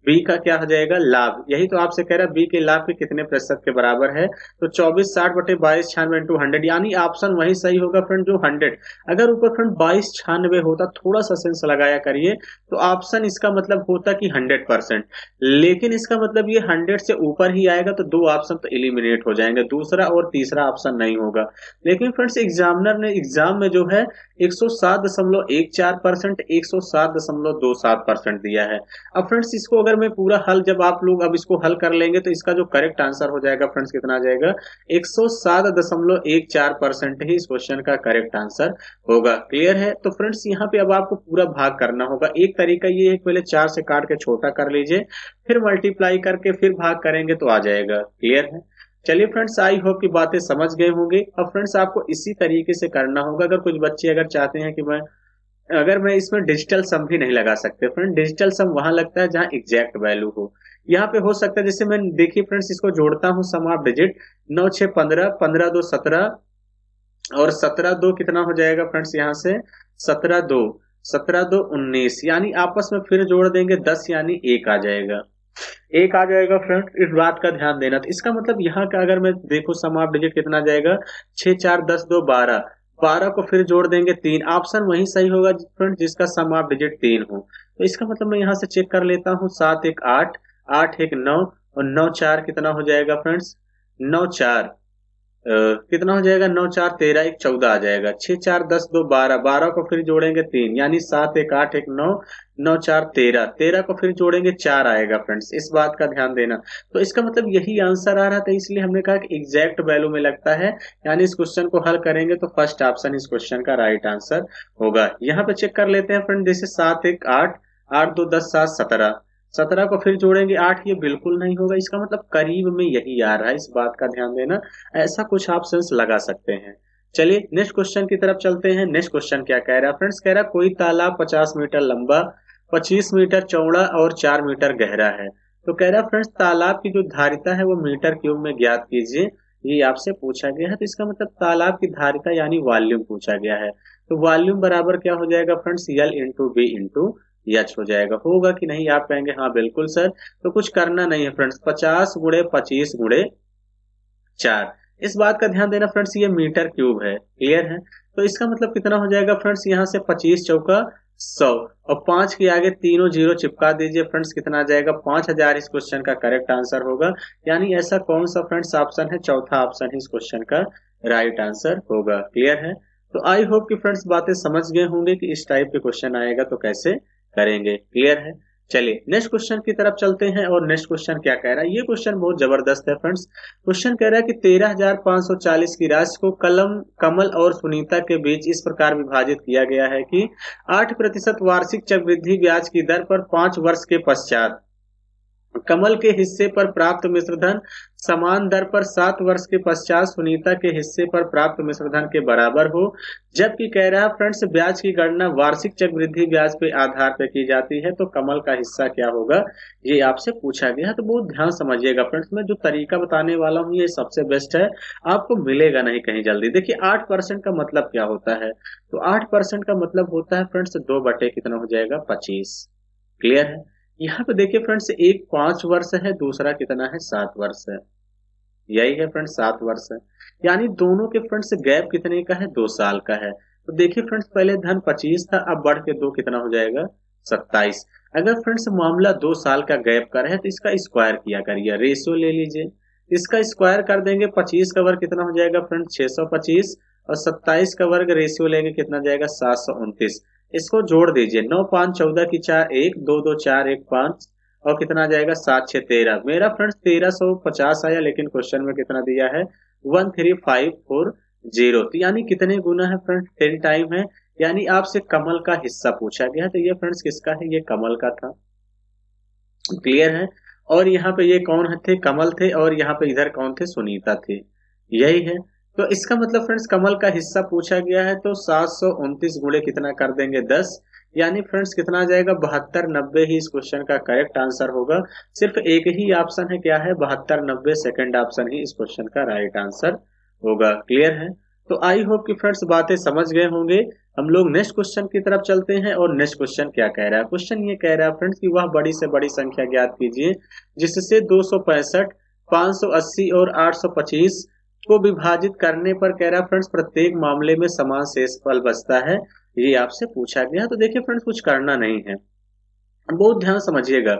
बी का क्या हो जाएगा? लाभ। यही तो आपसे कह रहा है बी के लाभ के कितने प्रतिशत के बराबर है। तो 2460 बटे 2296 इंटू 100, यानी ऑप्शन वही सही होगा फ्रेंड जो 100। अगर ऊपर फ्रेंड 2296 होता, थोड़ा सा सेंस लगाया करिए, तो ऑप्शन इसका मतलब होता कि 100%। लेकिन इसका मतलब ये 100 से ऊपर ही आएगा, तो 2 ऑप्शन तो एलिमिनेट हो जाएंगे, दूसरा और तीसरा ऑप्शन नहीं होगा। लेकिन फ्रेंड्स एग्जामिनर ने एग्जाम में जो है 107.14%, 107.27% दिया है। अब फ्रेंड्स इसको अगर मैं पूरा हल, जब आप लोग अब इसको हल कर लेंगे तो इसका जो करेक्ट आंसर हो जाएगा फ्रेंड्स कितना आ जाएगा, 107.14% ही इस क्वेश्चन का करेक्ट आंसर होगा। क्लियर है। तो फ्रेंड्स यहाँ पे अब आपको पूरा भाग करना होगा। एक तरीका ये है, पहले 4 से काट के छोटा कर लीजिए, फिर मल्टीप्लाई करके फिर भाग करेंगे तो आ जाएगा। क्लियर है। चलिए फ्रेंड्स, आई होप की बातें समझ गए होंगे। अब फ्रेंड्स आपको इसी तरीके से करना होगा। अगर कुछ बच्चे अगर चाहते हैं कि मैं इसमें डिजिटल सम भी नहीं लगा सकते, फ्रेंड डिजिटल सम वहां लगता है जहां एग्जैक्ट वैल्यू हो। यहाँ पे हो सकता है, जैसे मैं देखिए फ्रेंड्स इसको जोड़ता हूँ, सम ऑफ डिजिट 9 6 15, 15 2 17 और 17 2 कितना हो जाएगा फ्रेंड्स, यहाँ से 17 2 17 2 19, यानी आपस में फिर जोड़ देंगे 10, यानी 1 आ जाएगा। 1 आ जाएगा फ्रेंड, इस बात का ध्यान देना। तो इसका मतलब यहाँ का अगर मैं देखो सम ऑफ डिजिट कितना आ जाएगा, 6 4 10 2 12, 12 को फिर जोड़ देंगे 3, ऑप्शन वही सही होगा फ्रेंड जिसका सम ऑफ डिजिट 3 हो। तो इसका मतलब मैं यहाँ से चेक कर लेता हूँ, 7 1 8, 8 1 9 और 9 4 कितना हो जाएगा फ्रेंड्स, 9 4 कितना हो जाएगा, 9 4 13 1 14 आ जाएगा। 6 4 10 2 12, 12 को फिर जोड़ेंगे 3, यानी 7 1 8 1 9, 9 4 13, 13 को फिर जोड़ेंगे 4 आएगा फ्रेंड्स, इस बात का ध्यान देना। तो इसका मतलब यही आंसर आ रहा था, इसलिए हमने कहा कि एग्जैक्ट वैल्यू में लगता है, यानी इस क्वेश्चन को हल करेंगे तो फर्स्ट ऑप्शन इस क्वेश्चन का राइट आंसर होगा। यहाँ पे चेक कर लेते हैं फ्रेंड, जैसे 7 1 8, 8 2 10 7 17, 17 को फिर जोड़ेंगे 8, ये बिल्कुल नहीं होगा। इसका मतलब करीब में यही आ रहा है, इस बात का ध्यान देना। ऐसा कुछ ऑप्शंस लगा सकते हैं। चलिए नेक्स्ट क्वेश्चन की तरफ चलते हैं। नेक्स्ट क्वेश्चन क्या कह रहा है फ्रेंड्स, कह रहा है कोई तालाब 50 मीटर लंबा, 25 मीटर चौड़ा और 4 मीटर गहरा है। तो कह रहा है फ्रेंड्स तालाब की जो धारिता है वो मीटर क्यूब में ज्ञात कीजिए, ये आपसे पूछा गया है। तो इसका मतलब तालाब की धारिता यानी वॉल्यूम पूछा गया है। तो वॉल्यूम बराबर क्या हो जाएगा friends, L into B into H हो जाएगा। होगा कि नहीं, आप कहेंगे हाँ बिल्कुल सर। तो कुछ करना नहीं है फ्रेंड्स, 50 गुणे 25 गुणे 4, इस बात का ध्यान देना फ्रेंड्स, ये मीटर क्यूब है। क्लियर है। तो इसका मतलब कितना हो जाएगा फ्रेंड्स, यहाँ से 25 चौका 100 और 5 के आगे तीनों जीरो चिपका दीजिए फ्रेंड्स, कितना आ जाएगा 5000 इस क्वेश्चन का करेक्ट आंसर होगा। यानी ऐसा कौन सा फ्रेंड्स ऑप्शन है, चौथा ऑप्शन इस क्वेश्चन का राइट आंसर होगा। क्लियर है। तो आई होप कि फ्रेंड्स बातें समझ गए होंगे कि इस टाइप के क्वेश्चन आएगा तो कैसे करेंगे। क्लियर है। चलिए नेक्स्ट क्वेश्चन की तरफ चलते हैं। और नेक्स्ट क्वेश्चन क्या कह रहा है, ये क्वेश्चन बहुत जबरदस्त है फ्रेंड्स। क्वेश्चन कह रहा है कि 13,540 की राशि को कमल और सुनीता के बीच इस प्रकार विभाजित किया गया है कि 8% वार्षिक चक्रवृद्धि ब्याज की दर पर 5 वर्ष के पश्चात कमल के हिस्से पर प्राप्त मिश्रधन समान दर पर 7 वर्ष के पश्चात सुनीता के हिस्से पर प्राप्त मिश्रधन के बराबर हो। जबकि कह रहा है फ्रेंड्स ब्याज की गणना वार्षिक चक्रवृद्धि ब्याज के आधार पर की जाती है, तो कमल का हिस्सा क्या होगा, ये आपसे पूछा गया है। तो बहुत ध्यान समझिएगा फ्रेंड्स, मैं जो तरीका बताने वाला हूँ ये सबसे बेस्ट है, आपको मिलेगा नहीं कहीं जल्दी। देखिए 8% का मतलब क्या होता है, तो 8% का मतलब होता है फ्रेंड्स 2 बटे कितना हो जाएगा 25। क्लियर है। यहाँ पे देखिए फ्रेंड्स, एक 5 वर्ष है, दूसरा कितना है 7 वर्ष है, यही है फ्रेंड्स 7 वर्ष है। यानी दोनों के फ्रेंड्स गैप कितने का है, 2 साल का है। तो देखिए फ्रेंड्स पहले धन 25 था, अब बढ़ के 2 कितना हो जाएगा 27। अगर फ्रेंड्स मामला 2 साल का गैप का है तो इसका स्क्वायर किया करिए, रेशियो ले लीजिए, इसका स्क्वायर कर देंगे, 25 का वर्ग कितना हो जाएगा फ्रेंड्स 625 और 27 का वर्ग रेशियो लेंगे कितना जाएगा 729। इसको जोड़ दीजिए, 9 5 14 की 4 1 2 2 4 1 5 और कितना आ जाएगा 7 6 13। मेरा फ्रेंड्स 1350 आया, लेकिन क्वेश्चन में कितना दिया है 13540। तो यानी कितने गुना है फ्रेंड्स, 10 टाइम है। यानी आपसे कमल का हिस्सा पूछा गया है, तो ये फ्रेंड्स किसका है, ये कमल का था। क्लियर है। और यहाँ पे ये कौन थे, कमल थे, और यहाँ पे इधर कौन थे, सुनीता थे, यही है। तो इसका मतलब फ्रेंड्स कमल का हिस्सा पूछा गया है, तो 729 गुणे कितना कर देंगे 10, यानी फ्रेंड्स कितना आ जाएगा 72 90 ही इस क्वेश्चन का करेक्ट आंसर होगा। सिर्फ एक ही ऑप्शन है, क्या है 72 90, सेकंड ऑप्शन ही इस क्वेश्चन का राइट आंसर होगा। क्लियर है। तो आई होप कि फ्रेंड्स बातें समझ गए होंगे। हम लोग नेक्स्ट क्वेश्चन की तरफ चलते हैं। और नेक्स्ट क्वेश्चन क्या कह रहा है, क्वेश्चन ये कह रहा है फ्रेंड्स कि वह बड़ी से बड़ी संख्या ज्ञात कीजिए जिससे 265 580 और 825 को विभाजित करने पर कह रहा है फ्रेंड्स प्रत्येक मामले में समान शेषफल बचता है, ये आपसे पूछा गया। तो देखिए फ्रेंड्स कुछ करना नहीं है, बहुत ध्यान समझिएगा।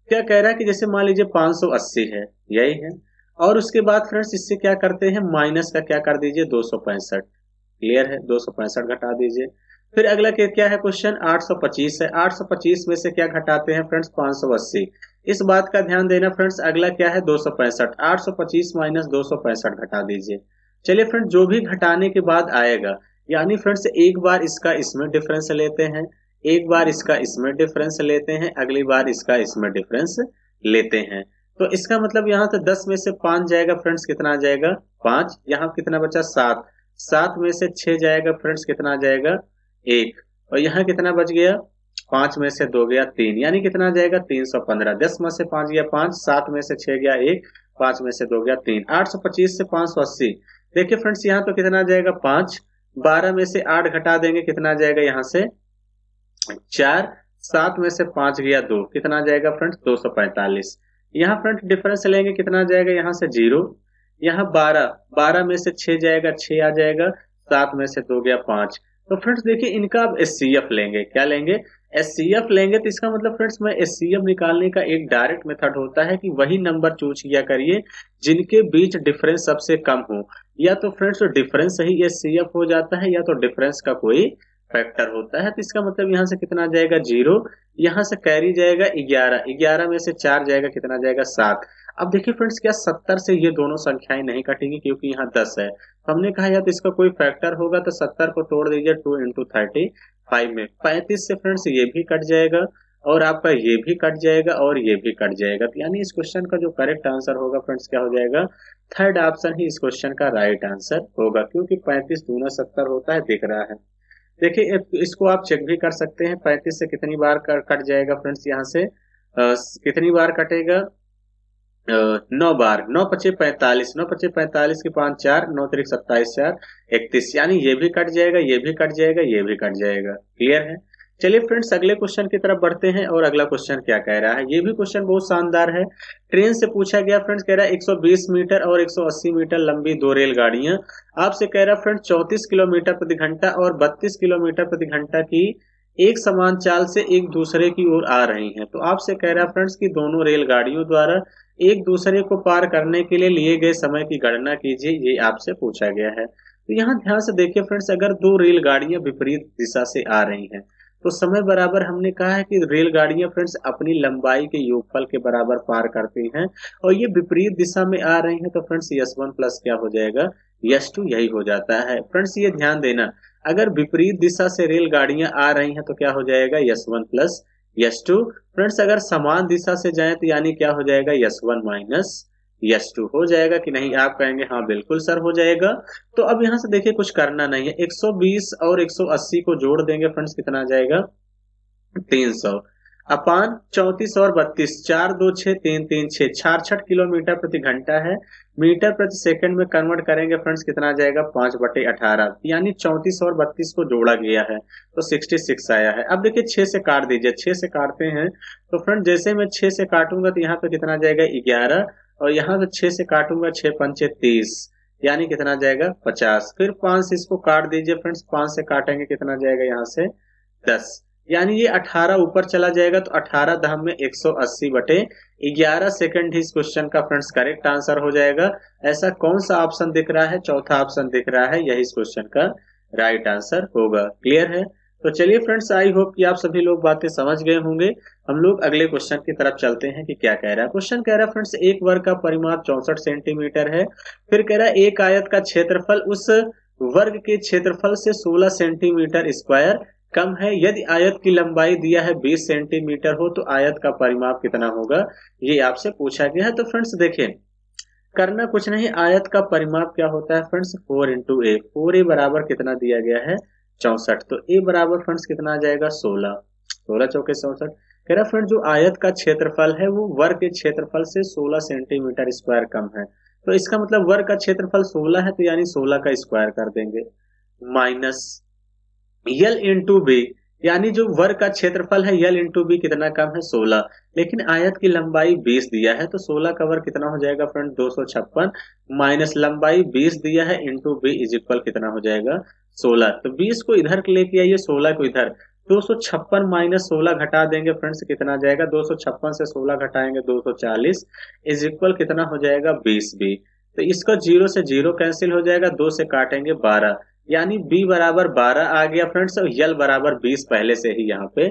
क्या कह रहा है कि जैसे मान लीजिए 580 है, यही है, और उसके बाद फ्रेंड्स इससे क्या करते हैं, माइनस का क्या कर दीजिए 265। क्लियर है, 265 घटा दीजिए। फिर अगला क्या है क्वेश्चन, 825 है, 825 में से क्या घटाते हैं फ्रेंड्स 580। इस बात का ध्यान देना फ्रेंड्स। अगला क्या है 265, 825 माइनस 265 घटा दीजिए। चलिए फ्रेंड्स, जो भी घटाने के बाद आएगा, यानी फ्रेंड्स एक बार इसका इसमें डिफरेंस लेते हैं, एक बार इसका इसमें डिफरेंस लेते हैं, अगली बार इसका इसमें डिफरेंस लेते हैं। तो इसका मतलब यहाँ से 10 में से 5 जाएगा फ्रेंड्स, कितना आ जाएगा 5। यहाँ कितना बचा 7, 7 में से 6 जाएगा फ्रेंड्स, कितना आ जाएगा 1। और यहाँ कितना बच गया 5 में से 2 गया 3, यानी कितना आ जाएगा 315। 10 में से 5 गया 5, 7 में से 6 गया 1, 5 में से 2 गया 3। 825 से 580, देखिए फ्रेंड्स यहाँ तो कितना आ जाएगा 5, 12 में से 8 घटा देंगे, कितना आ जाएगा यहाँ से 4, 7 में से 5 गया 2, कितना आ जाएगा फ्रेंड्स 245। यहाँ फ्रेंड्स डिफरेंस लेंगे, कितना आ जाएगा यहाँ से 0, यहाँ 12, 12 में से 6 जाएगा 6 आ जाएगा, 7 में से 2 गया 5। तो फ्रेंड्स देखिए इनका अब एचसीएफ लेंगे, क्या लेंगे एचसीएफ लेंगे। तो इसका मतलब फ्रेंड्स में एचसीएफ निकालने का एक डायरेक्ट मेथड होता है कि वही नंबर चूज किया करिए जिनके बीच डिफरेंस सबसे कम हो, या तो फ्रेंड्स डिफरेंस ही एचसीएफ हो जाता है या तो डिफरेंस का कोई फैक्टर होता है। तो इसका मतलब यहाँ से कितना आ जाएगा 0, यहाँ से कैरी जाएगा 11, 11 में से 4 जाएगा, कितना जाएगा 7। अब देखिए फ्रेंड्स क्या 70 से ये दोनों संख्याएं नहीं कटेंगी क्योंकि यहाँ 10 है। हमने कहा या तो इसका कोई फैक्टर होगा, तो 70 को तोड़ दीजिए 2 इंटू 35 में, 35 से फ्रेंड्स ये भी कट जाएगा और आपका ये भी कट जाएगा और ये भी कट जाएगा। तो यानी इस क्वेश्चन का जो करेक्ट आंसर होगा फ्रेंड्स क्या हो जाएगा, थर्ड ऑप्शन ही इस क्वेश्चन का राइट आंसर होगा, क्योंकि 35 दूना 70 होता है, दिख रहा है। देखिए इसको आप चेक भी कर सकते हैं, 35 से कितनी बार कट जाएगा फ्रेंड्स, यहाँ से कितनी बार कटेगा 9 बार, 9 पचे 45, 9 पचे 45 की 5 4, 9 तिरिक 27 4 31, यानी ये भी कट जाएगा, ये भी कट जाएगा, ये भी कट जाएगा। क्लियर है। चलिए फ्रेंड्स अगले क्वेश्चन की तरफ बढ़ते हैं और अगला क्वेश्चन क्या कह रहा है। ये भी क्वेश्चन बहुत शानदार है, ट्रेन से पूछा गया फ्रेंड्स, कह रहा है 120 मीटर और 180 मीटर लंबी 2 रेलगाड़ियां आपसे कह रहा है फ्रेंड्स 34 किलोमीटर प्रति घंटा और 32 किलोमीटर प्रति घंटा की एक समान चाल से एक दूसरे की ओर आ रही हैं। तो आपसे कह रहा है फ्रेंड्स कि दोनों रेलगाड़ियों द्वारा एक दूसरे को पार करने के लिए गए समय की गणना कीजिए, ये आपसे पूछा गया है। तो यहाँ ध्यान से देखिए फ्रेंड्स, अगर 2 रेलगाड़ियां विपरीत दिशा से आ रही हैं तो समय बराबर हमने कहा है कि रेलगाड़ियां फ्रेंड्स अपनी लंबाई के योगफल के बराबर पार करती हैं, और ये विपरीत दिशा में आ रही हैं तो फ्रेंड्स S1 प्लस क्या हो जाएगा S2, यही हो जाता है। फ्रेंड्स ये ध्यान देना, अगर विपरीत दिशा से रेलगाड़ियां आ रही हैं तो क्या हो जाएगा S1 प्लस S2। फ्रेंड्स अगर समान दिशा से जाएं तो यानी क्या हो जाएगा S1 माइनस S2 हो जाएगा कि नहीं, आप कहेंगे हाँ बिल्कुल सर हो जाएगा। तो अब यहाँ से देखिए कुछ करना नहीं है, 120 और 180 को जोड़ देंगे फ्रेंड्स, कितना आ जाएगा 300 अपान 34 और 32, 4 2 6 3 3 6, 66 किलोमीटर प्रति घंटा है, मीटर प्रति सेकंड में कन्वर्ट करेंगे फ्रेंड्स, कितना आ जाएगा 5/18, यानी 34 और 32 को जोड़ा गया है तो 66 आया है। अब देखिए 6 से काट दीजिए, 6 से काटते हैं तो फ्रेंड जैसे मैं 6 से काटूंगा तो यहाँ पे कितना आ जाएगा 11, और यहाँ से 6 से काटूंगा 6 पंचे 30, यानी कितना आ जाएगा 50। फिर 5 से इसको काट दीजिए फ्रेंड्स, 5 से काटेंगे कितना आ जाएगा यहाँ से 10, यानी ये 18 ऊपर चला जाएगा तो 18 दहम में 180/11 सेकंड ही इस क्वेश्चन का फ्रेंड्स करेक्ट आंसर हो जाएगा। ऐसा कौन सा ऑप्शन दिख रहा है, चौथा ऑप्शन दिख रहा है, यही इस क्वेश्चन का राइट आंसर होगा। क्लियर है। तो चलिए फ्रेंड्स आई होप कि आप सभी लोग बातें समझ गए होंगे। हम लोग अगले क्वेश्चन की तरफ चलते हैं कि क्या कह रहा है। क्वेश्चन कह रहा है फ्रेंड्स एक वर्ग का परिमाप 64 सेंटीमीटर है, फिर कह रहा है एक आयत का क्षेत्रफल उस वर्ग के क्षेत्रफल से 16 सेंटीमीटर स्क्वायर कम है, यदि आयत की लंबाई दिया है 20 सेंटीमीटर हो तो आयत का परिमाप कितना होगा, ये आपसे पूछा गया है। तो फ्रेंड्स देखिए करना कुछ नहीं, आयत का परिमाप क्या होता है फ्रेंड्स 4 इंटू ए, 4a बराबर कितना दिया गया है 64, तो a बराबर फ्रेंड्स कितना आ जाएगा 16, 16 चौके 64। कह रहा फ्रेंड्स जो आयत का क्षेत्रफल है वो वर्ग के क्षेत्रफल से 16 सेंटीमीटर स्क्वायर कम है, तो इसका मतलब वर्ग का क्षेत्रफल 16 है तो यानी 16 का स्क्वायर कर देंगे, माइनस यल इंटू बी, यानी जो वर्ग का क्षेत्रफल है यल इंटू बी कितना कम है 16, लेकिन आयत की लंबाई 20 दिया है तो 16 का वर्ग कितना हो जाएगा फ्रेंड 256, माइनस लंबाई 20 दिया है इंटू बी इज इक्वल कितना हो जाएगा 16। तो 20 को इधर लेके आइए, 16 को इधर, 256 माइनस 16 घटा देंगे फ्रेंड्स कितना आ जाएगा 256 से 16 घटाएंगे 240 इज इक्वल कितना हो जाएगा 20 बी। तो इसका 0 से 0 कैंसिल हो जाएगा, 2 से काटेंगे 12, यानी b बराबर 12 आ गया फ्रेंड्स, और यल बराबर 20 पहले से ही यहाँ पे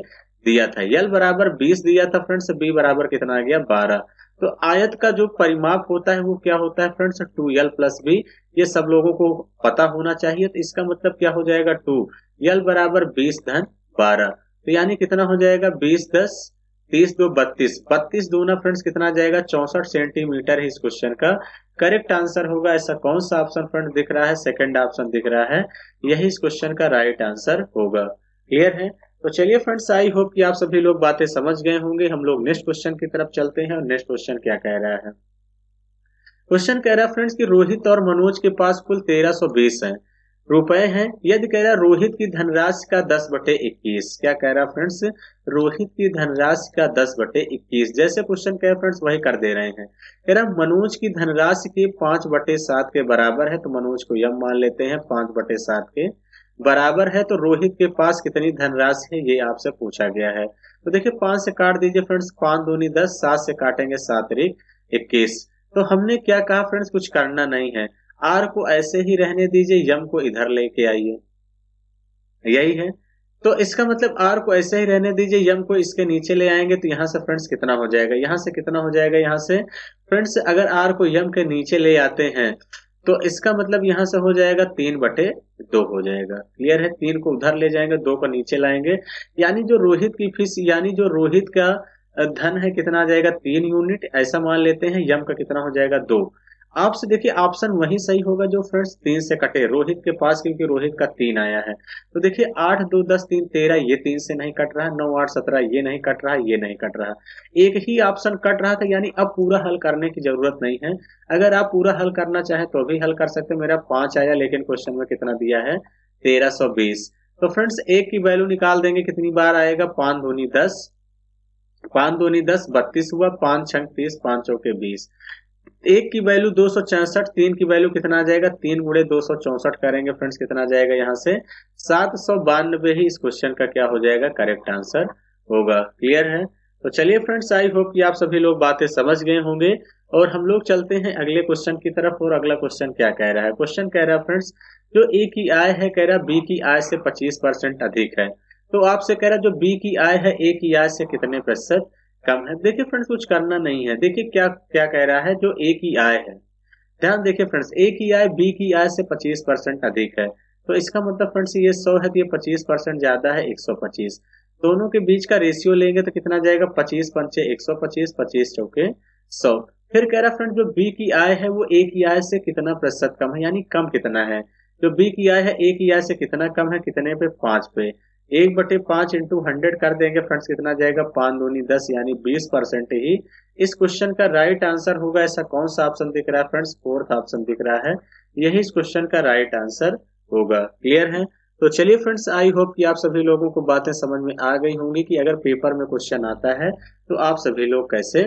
दिया था। यल बराबर 20 दिया था फ्रेंड्स, बी बराबर कितना आ गया 12। तो आयत का जो परिमाप होता है वो क्या होता है फ्रेंड्स 2l प्लस बी। ये सब लोगों को पता होना चाहिए। तो इसका मतलब क्या हो जाएगा 2l बराबर 20 धन 12। तो यानी कितना हो जाएगा 20 10 30 2 32, 32 दूना फ्रेंड्स कितना आ जाएगा 64 सेंटीमीटर है इस क्वेश्चन का करेक्ट आंसर होगा। ऐसा कौन सा ऑप्शन फ्रेंड दिख रहा है? सेकंड ऑप्शन दिख रहा है, यही इस क्वेश्चन का राइट आंसर होगा। क्लियर है? तो चलिए फ्रेंड्स, आई होप कि आप सभी लोग बातें समझ गए होंगे। हम लोग नेक्स्ट क्वेश्चन की तरफ चलते हैं और नेक्स्ट क्वेश्चन क्या कह रहा है। क्वेश्चन कह रहा है फ्रेंड्स कि रोहित और मनोज के पास कुल 1320 है रुपए हैं। यदि कह रहा है रोहित की धनराशि का 10/21, क्या कह रहा है फ्रेंड्स? रोहित की धनराशि का 10/21। जैसे क्वेश्चन कह रहा है फ्रेंड्स वही कर दे रहे हैं। कह रहा मनोज की धनराशि के 5/7 के बराबर है, तो मनोज को यम मान लेते हैं 5/7 के बराबर है। तो रोहित के पास कितनी धनराशि है ये आपसे पूछा गया है। तो देखिए 5 से काट दीजिए फ्रेंड्स, 5 दूनी 10, 7 से काटेंगे 7 21। तो हमने क्या कहा फ्रेंड्स, कुछ करना नहीं है, आर को ऐसे ही रहने दीजिए, यम को इधर लेके आइए, यही है। तो इसका मतलब आर को ऐसे ही रहने दीजिए, यम को इसके नीचे ले आएंगे, तो यहां से फ्रेंड्स कितना हो जाएगा, यहां से कितना हो जाएगा, यहां से फ्रेंड्स अगर आर को यम के नीचे ले आते हैं तो इसका मतलब यहां से हो जाएगा 3/2 हो जाएगा। क्लियर है? 3 को उधर ले जाएंगे, 2 को नीचे लाएंगे, यानी जो रोहित की फीस, यानी जो रोहित का धन है कितना आ जाएगा 3 यूनिट, ऐसा मान लेते हैं। यम का कितना हो जाएगा 2। आपसे देखिए ऑप्शन वही सही होगा जो फ्रेंड्स 3 से कटे रोहित के पास, क्योंकि रोहित का 3 आया है। तो देखिए 8 2 10 3 13, ये 3 से नहीं कट रहा, 9 8 17, ये नहीं कट रहा, ये नहीं कट रहा, एक ही ऑप्शन कट रहा था। यानी अब पूरा हल करने की जरूरत नहीं है। अगर आप पूरा हल करना चाहें तो भी हल कर सकते हैं। मेरा 5 आया, लेकिन क्वेश्चन में कितना दिया है 1320। तो फ्रेंड्स एक की वैल्यू निकाल देंगे, कितनी बार आएगा 5 दूनी 10, 5 दूनी 10 32 हुआ, 5 छंग 30, 5 चौके 20। एक की वैल्यू 264, 3 की वैल्यू कितना आ जाएगा 3 गुणे 264 करेंगे फ्रेंड्स, कितना आ जाएगा यहाँ से 792 ही इस क्वेश्चन का क्या हो जाएगा करेक्ट आंसर होगा। क्लियर है? तो चलिए फ्रेंड्स, आई होप कि आप सभी लोग बातें समझ गए होंगे और हम लोग चलते हैं अगले क्वेश्चन की तरफ। और अगला क्वेश्चन क्या कह रहा है? क्वेश्चन कह रहा है फ्रेंड्स जो ए की आय है, कह रहा बी की आय से 25% अधिक है। तो आपसे कह रहा जो बी की आय है ए की आय से कितने प्रतिशत कम है। देखिए फ्रेंड्स कुछ करना नहीं है। देखिए क्या क्या कह रहा है, जो ए की आय है, ध्यान देखिए फ्रेंड्स, ए की आय बी की आय से 25% अधिक है। तो इसका मतलब फ्रेंड्स ये 100 है, तो ये 25% ज्यादा है 125। दोनों के बीच का रेशियो लेंगे तो कितना जाएगा 25 पंचे 125, 25 चौके 100। फिर कह रहा फ्रेंड जो बी की आय है वो ए की आय से कितना प्रतिशत कम है, यानी कम कितना है। जो बी की आय है ए की आय से कितना कम है, कितने पे 5 पे। 1/5 इंटू 100 कर देंगे फ्रेंड्स, कितना जाएगा 5 दूनी 10, यानी 20% ही इस क्वेश्चन का राइट आंसर होगा। ऐसा कौन सा ऑप्शन दिख रहा है फ्रेंड्स? फोर्थ ऑप्शन दिख रहा है, यही इस क्वेश्चन का राइट आंसर होगा। क्लियर है? तो चलिए फ्रेंड्स, आई होप कि आप सभी लोगों को बातें समझ में आ गई होंगी कि अगर पेपर में क्वेश्चन आता है तो आप सभी लोग कैसे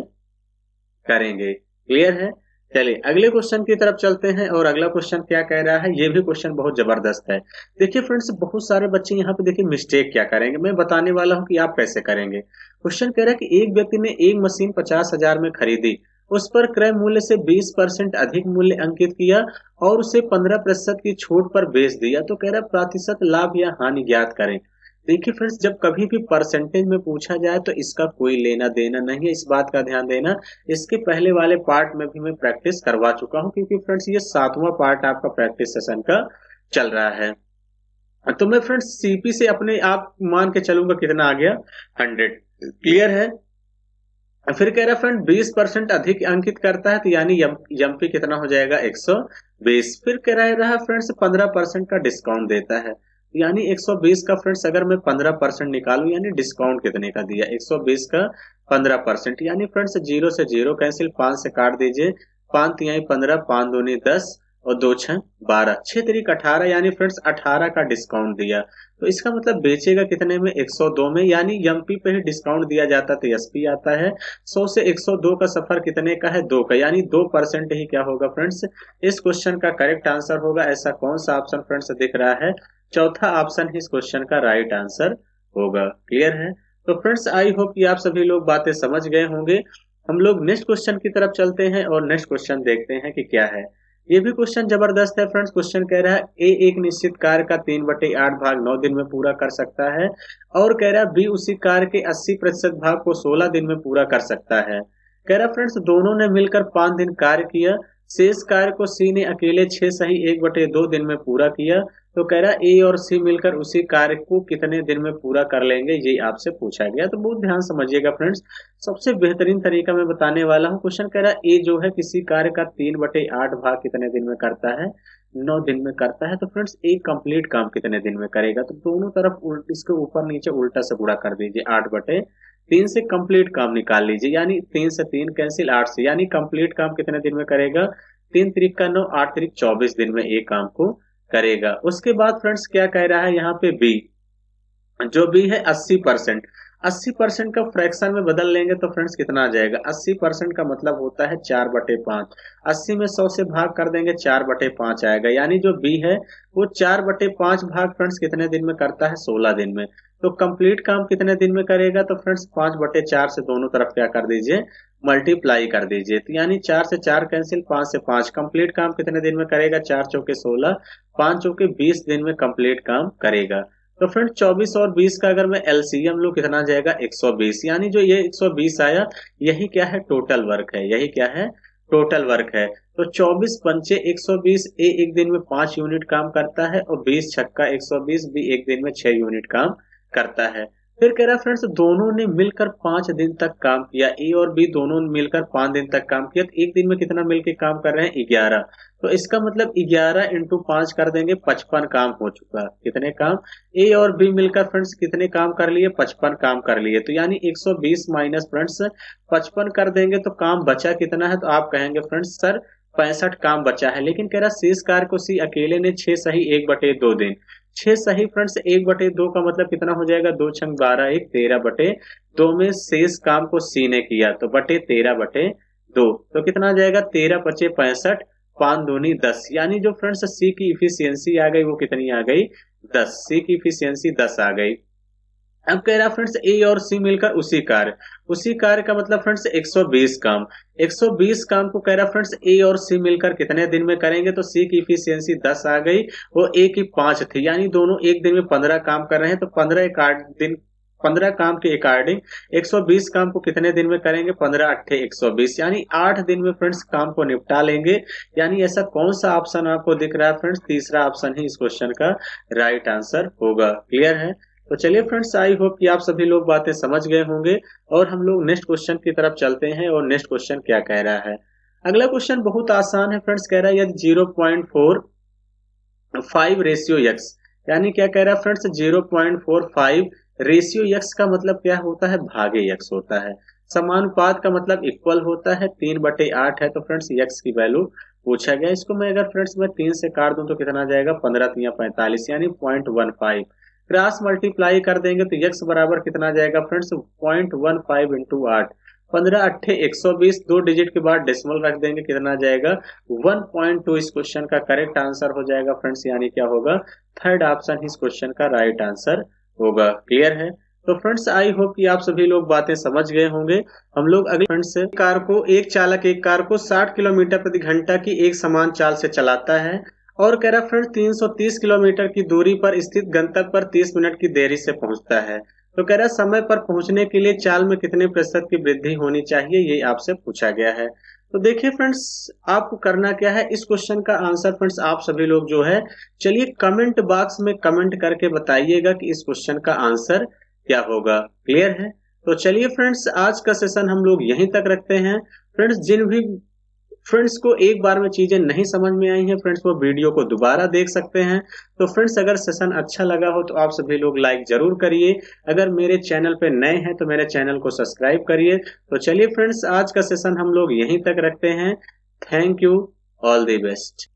करेंगे। क्लियर है? चलिए अगले क्वेश्चन की तरफ चलते हैं और अगला क्वेश्चन क्या कह रहा है, ये भी क्वेश्चन बहुत जबरदस्त है। देखिए फ्रेंड्स बहुत सारे बच्चे यहाँ पे देखिए मिस्टेक क्या करेंगे, मैं बताने वाला हूँ कि आप कैसे करेंगे। क्वेश्चन कह रहा है कि एक व्यक्ति ने एक मशीन 50,000 में खरीदी, उस पर क्रय मूल्य से 20% अधिक मूल्य अंकित किया और उसे 15% की छूट पर बेच दिया। तो कह रहा है प्रतिशत लाभ या हानि ज्ञात करें। देखिए फ्रेंड्स जब कभी भी परसेंटेज में पूछा जाए तो इसका कोई लेना देना नहीं है, इस बात का ध्यान देना। इसके पहले वाले पार्ट में भी मैं प्रैक्टिस करवा चुका हूं, क्योंकि फ्रेंड्स ये 7वां पार्ट आपका प्रैक्टिस सेशन का चल रहा है। तो मैं फ्रेंड्स सीपी से अपने आप मान के चलूंगा, कितना आ गया 100। क्लियर है? फिर कह रहा है फ्रेंड 20% अधिक अंकित करता है, तो यानी एमपी कितना हो जाएगा 120। फिर कह रहा है फ्रेंड्स 15% का डिस्काउंट देता है, यानी 120 का फ्रेंड्स अगर मैं 15% निकालू, यानी डिस्काउंट कितने का दिया 120 का 15%, यानी फ्रेंड्स 0 से 0 कैंसिल, 5 से काट दीजिए, 5 तिहाई 15, 5 दूनी 10 और 2 6 12, 6 तरीक 18, यानी फ्रेंड्स 18 का डिस्काउंट दिया। तो इसका मतलब बेचेगा कितने में 102 में, यानी एमपी पे ही डिस्काउंट दिया जाता तो एसपी आता है। 100 से 102 का सफर कितने का है 2 का, यानी 2% ही क्या होगा फ्रेंड्स इस क्वेश्चन का करेक्ट आंसर होगा। ऐसा कौन सा ऑप्शन फ्रेंड्स दिख रहा है? चौथा ऑप्शन ही इस क्वेश्चन का राइट आंसर होगा। क्लियर है? तो फ्रेंड्स आई होप कि आप सभी लोग बातें समझ गए होंगे। हम लोग नेक्स्ट क्वेश्चन की तरफ चलते हैं और नेक्स्ट क्वेश्चन देखते हैं कि क्या है। ये भी क्वेश्चन जबरदस्त है फ्रेंड्स। क्वेश्चन कह रहा है ए एक निश्चित कार्य का 3/8 भाग 9 दिन में पूरा कर सकता है, और कह रहा है बी उसी कार्य के 80% भाग को 16 दिन में पूरा कर सकता है। कह रहा फ्रेंड्स दोनों ने मिलकर 5 दिन कार्य किया, शेष कार्य को सी ने अकेले 6 सही 1/2 दिन में पूरा किया। तो कह रहा ए और सी मिलकर उसी कार्य को कितने दिन में पूरा कर लेंगे, ये आपसे पूछा गया। तो बहुत ध्यान समझिएगा फ्रेंड्स, सबसे बेहतरीन तरीका मैं बताने वाला हूँ। क्वेश्चन कह रहा है ए जो है किसी कार्य का 3/8 भाग कितने दिन में करता है, 9 दिन में करता है। तो फ्रेंड्स एक कंप्लीट काम कितने दिन में करेगा, तो दोनों तरफ इसके ऊपर नीचे उल्टा से गुणा कर दीजिए। 8/3 से कंप्लीट काम निकाल लीजिए, यानी 3 से 3 कैंसिल, 8 से, यानी कंप्लीट काम कितने दिन में करेगा, 3 त्रिक का 9, 8 त्रिक 24 दिन में एक काम को करेगा। उसके बाद फ्रेंड्स क्या कह रहा है यहाँ पे बी, जो बी है 80%। 80% का फ्रैक्शन में बदल लेंगे तो फ्रेंड्स कितना आ जाएगा, 80% का मतलब होता है 4/5। 80 में 100 से भाग कर देंगे, 4/5 आएगा। यानी जो बी है वो 4/5 भाग फ्रेंड्स कितने दिन में करता है, 16 दिन में। तो कंप्लीट काम कितने दिन में करेगा, तो फ्रेंड्स 5/4 से दोनों तरफ क्या कर दीजिए, मल्टीप्लाई कर दीजिए। तो यानी 4 से 4 कैंसिल, 5 से 5। कंप्लीट काम कितने दिन में करेगा, 4 चौके 16, 5 चौके 20 दिन में कंप्लीट काम करेगा। तो फ्रेंड्स 24 और 20 का अगर मैं एलसीएम लूं कितना आ जाएगा, 120। यानी जो ये 120 आया यही क्या है, टोटल वर्क है। यही क्या है, टोटल वर्क है। तो 24 पंचे 120, ए एक दिन में 5 यूनिट काम करता है, और 20 छक्का 120, बी एक दिन में 6 यूनिट काम करता है। फिर कह रहा है फ्रेंड्स दोनों ने मिलकर 5 दिन तक काम किया, ए और बी दोनों ने मिलकर 5 दिन तक काम किया। तो एक दिन में कितना मिलकर काम कर रहे हैं, 11। तो इसका मतलब 11 इंटू 5 कर देंगे, 55 काम हो चुका। कितने काम, ए और बी मिलकर फ्रेंड्स कितने काम कर लिए, 55 काम कर लिए। तो यानी 120 माइनस फ्रेंड्स 55 कर देंगे तो काम बचा कितना है, तो आप कहेंगे फ्रेंड्स सर 65 काम बचा है। लेकिन कह रहा शेष कार्य को सी अकेले ने 6 सही 1/2 दिन, 6 सही फ्रेंड्स 1/2 का मतलब कितना हो जाएगा, 2 छंग 12, 1 13/2 में शेष काम को सी ने किया, तो बटे 13/2। तो कितना आ जाएगा, 13 पचे 65, 5 दूनी 10। यानी जो फ्रेंड्स सी की इफिशियंसी आ गई वो कितनी आ गई, 10। सी की इफिशियंसी 10 आ गई। अब कह रहा फ्रेंड्स ए और सी मिलकर उसी कार्य का मतलब फ्रेंड्स 120 काम। 120 काम को कह रहा फ्रेंड्स ए और सी मिलकर कितने दिन में करेंगे, तो सी की इफिशियंसी 10 आ गई, वो ए की 5 थी। यानी दोनों एक दिन में 15 काम कर रहे हैं, तो 15 काम के अकॉर्डिंग 120 काम को कितने दिन में करेंगे, 15 अट्ठे 120, यानी 8 दिन में फ्रेंड्स काम को निपटा लेंगे। यानी ऐसा कौन सा ऑप्शन आपको दिख रहा है फ्रेंड्स, तीसरा ऑप्शन ही इस क्वेश्चन का राइट आंसर होगा। क्लियर है। तो चलिए फ्रेंड्स, आई होप कि आप सभी लोग बातें समझ गए होंगे, और हम लोग नेक्स्ट क्वेश्चन की तरफ चलते हैं। और नेक्स्ट क्वेश्चन क्या कह रहा है, अगला क्वेश्चन बहुत आसान है फ्रेंड्स। कह रहा है यदि 0.45 रेशियो x, यानी क्या कह रहा है फ्रेंड्स, 0.45 रेशियो x का मतलब क्या होता है, भागे x होता है। समानुपात का मतलब इक्वल होता है, 3/8 है। तो फ्रेंड्स x की वैल्यू पूछा गया। इसको मैं अगर फ्रेंड्स मैं 3 से काट दूं तो कितना आ जाएगा, 15 3 45, यानी 0.15। क्रॉस मल्टीप्लाई कर देंगे तो x बराबर कितना आ जाएगा फ्रेंड्स, 0.15 इंटू 8, 15 अट्ठे 120, 2 डिजिट के बाद डेसिमल रख देंगे, कितना आ जाएगा 1.2। इस क्वेश्चन का करेक्ट आंसर हो जाएगा फ्रेंड्स, यानी क्या होगा, थर्ड ऑप्शन इस क्वेश्चन का राइट आंसर होगा। क्लियर है। तो फ्रेंड्स आई होप कि आप सभी लोग बातें समझ गए होंगे। हम लोग अगले फ्रेंड्स एक चालक एक कार को 60 किलोमीटर प्रति घंटा की एक समान चाल से चलाता है, और कह रहा फ्रेंड्स 330 किलोमीटर की दूरी पर स्थित गंतव्य पर 30 मिनट की देरी से पहुंचता है। तो कह रहा समय पर पहुंचने के लिए चाल में कितने प्रतिशत की वृद्धि होनी चाहिए, ये आपसे पूछा गया है। तो देखिए फ्रेंड्स, आपको करना क्या है, इस क्वेश्चन का आंसर फ्रेंड्स आप सभी लोग जो है, चलिए कमेंट बॉक्स में कमेंट करके बताइएगा कि इस क्वेश्चन का आंसर क्या होगा। क्लियर है। तो चलिए फ्रेंड्स, आज का सेशन हम लोग यहीं तक रखते हैं। फ्रेंड्स जिन भी फ्रेंड्स को एक बार में चीजें नहीं समझ में आई हैं फ्रेंड्स, वो वीडियो को दोबारा देख सकते हैं। तो फ्रेंड्स अगर सेशन अच्छा लगा हो तो आप सभी लोग लाइक जरूर करिए। अगर मेरे चैनल पे नए हैं तो मेरे चैनल को सब्सक्राइब करिए। तो चलिए फ्रेंड्स, आज का सेशन हम लोग यहीं तक रखते हैं। Thank you, all the best.